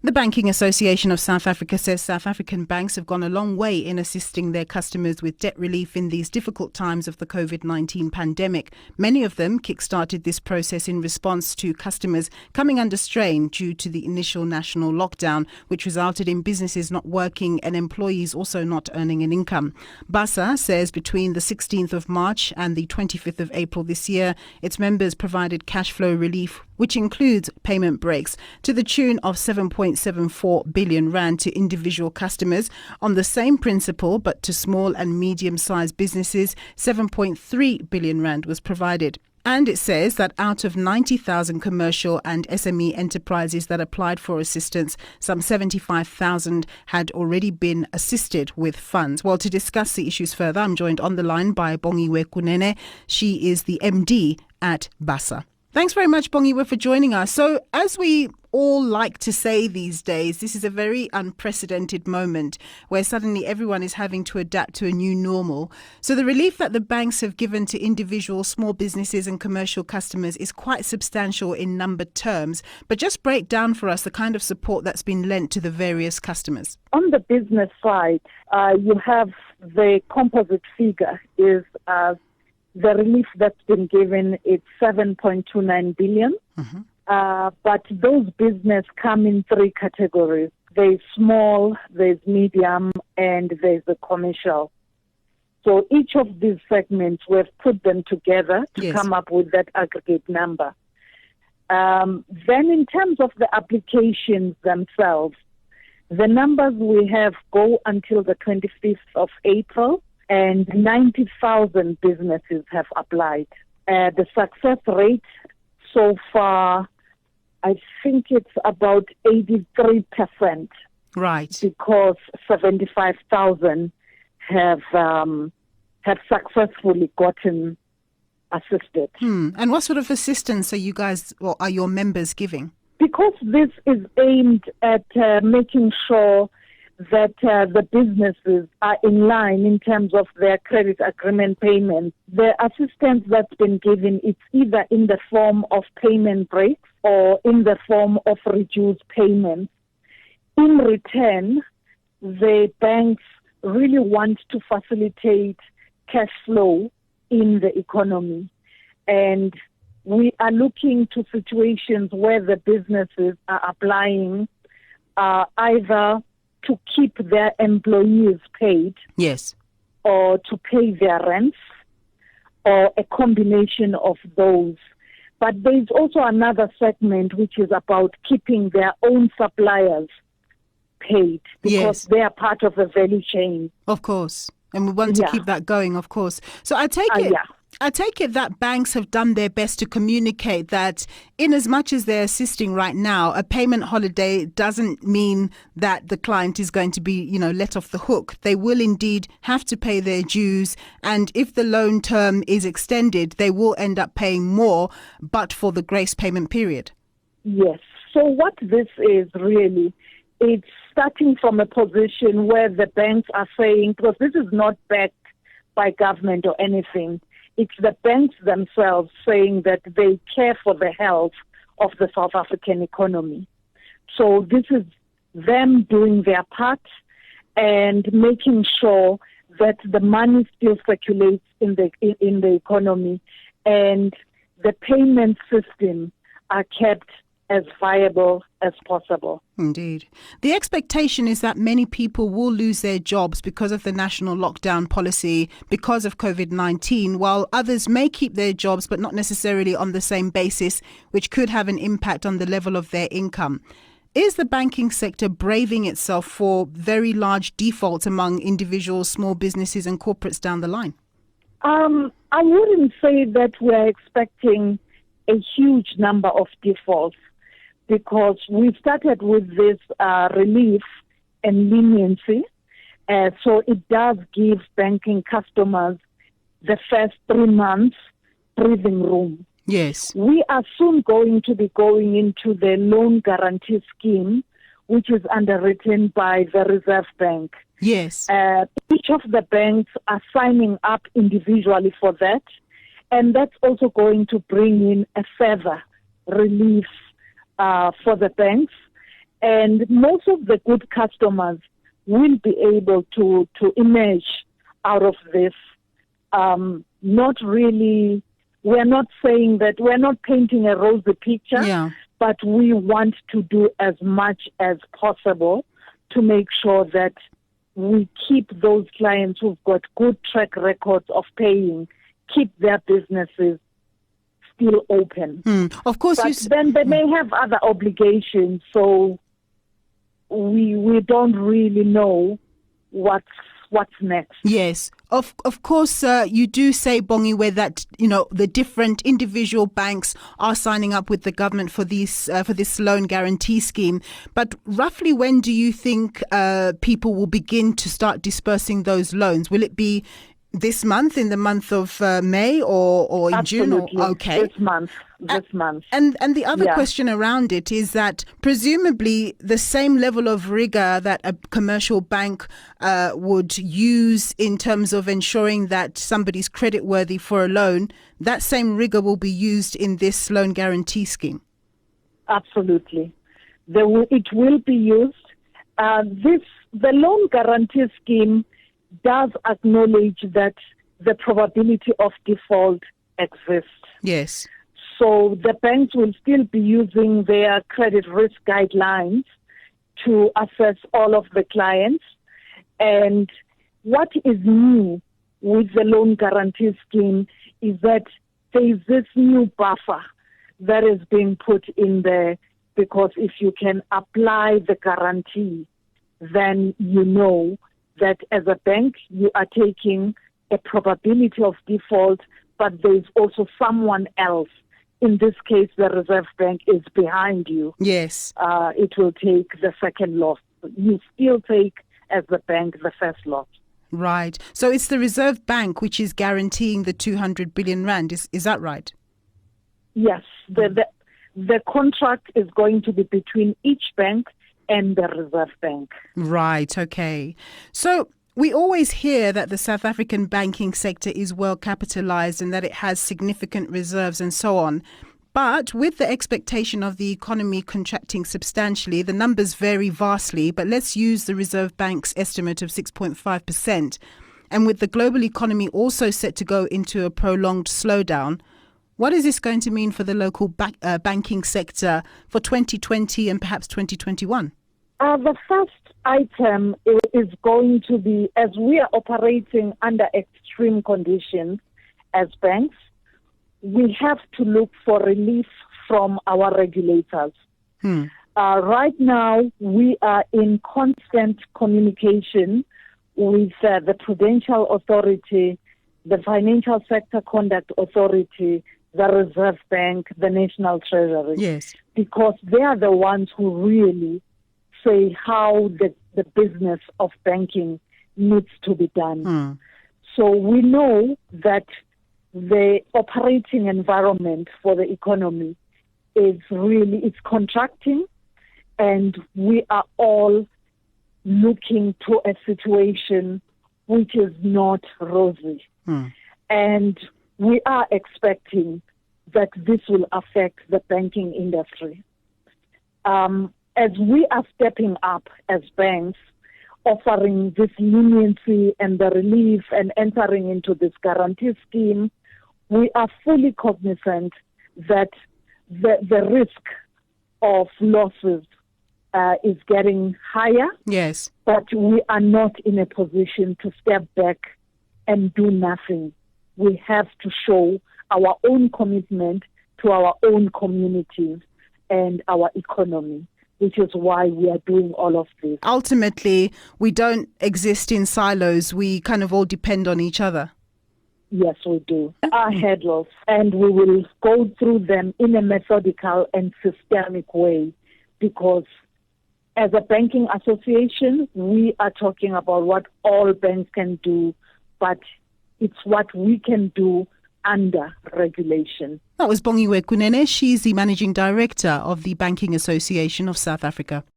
The Banking Association of South Africa says South African banks have gone a long way in assisting their customers with debt relief in these difficult times of the COVID-19 pandemic. Many of them kick-started this process in response to customers coming under strain due to the initial national lockdown, which resulted in businesses not working and employees also not earning an income. BASA says between the 16th of March and the 25th of April this year, its members provided cash flow relief, which includes payment breaks, to the tune of 7.74 billion rand to individual customers. On the same principle, but to small and medium-sized businesses, 7.3 billion rand was provided. And it says that out of 90,000 commercial and SME enterprises that applied for assistance, some 75,000 had already been assisted with funds. Well, to discuss the issues further, I'm joined on the line by Bongiwe Kunene. She is the MD at BASA. Thanks very much, Bongiwe, for joining us. So, as we all like to say these days, this is a very unprecedented moment where suddenly everyone is having to adapt to a new normal. So the relief that the banks have given to individual small businesses and commercial customers is quite substantial in number terms. But just break down for us the kind of support that's been lent to the various customers. On the business side, you have the composite figure is the relief that's been given, it's 7.29 billion. Mm-hmm. But those business come in three categories. There's small, there's medium, and there's the commercial. So each of these segments, we've put them together to come up with that aggregate number. Then in terms of the applications themselves, the numbers we have go until the 25th of April, and 90,000 businesses have applied. The success rate so far, I think it's about 83%. Right. Because 75,000 have successfully gotten assisted. And what sort of assistance are you guys, or are your members giving? Because this is aimed at making sure that the businesses are in line in terms of their credit agreement payments. The assistance that's been given, it's either in the form of payment breaks or in the form of reduced payments. In return, the banks really want to facilitate cash flow in the economy. And we are looking to situations where the businesses are applying either to keep their employees paid, yes, or to pay their rents, or a combination of those. But there's also another segment which is about keeping their own suppliers paid, because they are part of the value chain. Of course. And we want to keep that going, of course. So I take it that banks have done their best to communicate that in as much as they're assisting right now, a payment holiday doesn't mean that the client is going to be, let off the hook. They will indeed have to pay their dues. And if the loan term is extended, they will end up paying more, but for the grace payment period. Yes. So what this is really, it's starting from a position where the banks are saying, because this is not backed by government or anything, it's the banks themselves saying that they care for the health of the South African economy. So this is them doing their part and making sure that the money still circulates in the economy and the payment system are kept as viable as possible. Indeed. The expectation is that many people will lose their jobs because of the national lockdown policy, because of COVID-19, while others may keep their jobs, but not necessarily on the same basis, which could have an impact on the level of their income. Is the banking sector braving itself for very large defaults among individuals, small businesses and corporates down the line? I wouldn't say that we're expecting a huge number of defaults, because we started with this relief and leniency. So it does give banking customers the first 3 months breathing room. Yes. We are soon going to be going into the loan guarantee scheme, which is underwritten by the Reserve Bank. Yes. Each of the banks are signing up individually for that. And that's also going to bring in a further relief for the banks. And most of the good customers will be able to emerge out of this. Not really, we're not saying that, we're not painting a rosy picture, but we want to do as much as possible to make sure that we keep those clients who've got good track records of paying, keep their businesses still open. Of course, but then they may have other obligations, so we don't really know what's next. Yes, of course, you do say, Bongiwe, that the different individual banks are signing up with the government for this loan guarantee scheme. But roughly, when do you think people will begin to start dispersing those loans? Will it be this month, in the month of May, or in Absolutely. June? Okay, this month. And the other question around it is that presumably the same level of rigor that a commercial bank would use in terms of ensuring that somebody's creditworthy for a loan, that same rigor will be used in this loan guarantee scheme. Absolutely, it will be used. The loan guarantee scheme does acknowledge that the probability of default exists. Yes. So the banks will still be using their credit risk guidelines to assess all of the clients. And what is new with the loan guarantee scheme is that there is this new buffer that is being put in there, because if you can apply the guarantee, then you know that as a bank you are taking a probability of default, but there's also someone else. In this case, the Reserve Bank is behind you. Yes. It will take the second loss. You still take, as the bank, the first loss. Right. So it's the Reserve Bank which is guaranteeing the 200 billion rand. Is that right? Yes. The contract is going to be between each bank and the Reserve Bank. Right. Okay. So we always hear that the South African banking sector is well capitalized and that it has significant reserves and so on. But with the expectation of the economy contracting substantially, the numbers vary vastly. But let's use the Reserve Bank's estimate of 6.5%. And with the global economy also set to go into a prolonged slowdown, what is this going to mean for the local banking sector for 2020 and perhaps 2021? The first item is going to be, as we are operating under extreme conditions as banks, we have to look for relief from our regulators. Right now, we are in constant communication with the Prudential Authority, the Financial Sector Conduct Authority, the Reserve Bank, the National Treasury. Yes. Because they are the ones who really say how the business of banking needs to be done. So we know that the operating environment for the economy is it's contracting, and we are all looking to a situation which is not rosy. And we are expecting that this will affect the banking industry. As we are stepping up as banks, offering this leniency and the relief and entering into this guarantee scheme, we are fully cognizant that the risk of losses is getting higher. Yes. But we are not in a position to step back and do nothing. We have to show our own commitment to our own communities and our economy, which is why we are doing all of this. Ultimately, we don't exist in silos. We kind of all depend on each other. Yes, we do. Our hurdles, and we will go through them in a methodical and systemic way, because as a banking association, we are talking about what all banks can do, but it's what we can do under regulation. That was Bongiwe Kunene. She's the Managing Director of the Banking Association of South Africa.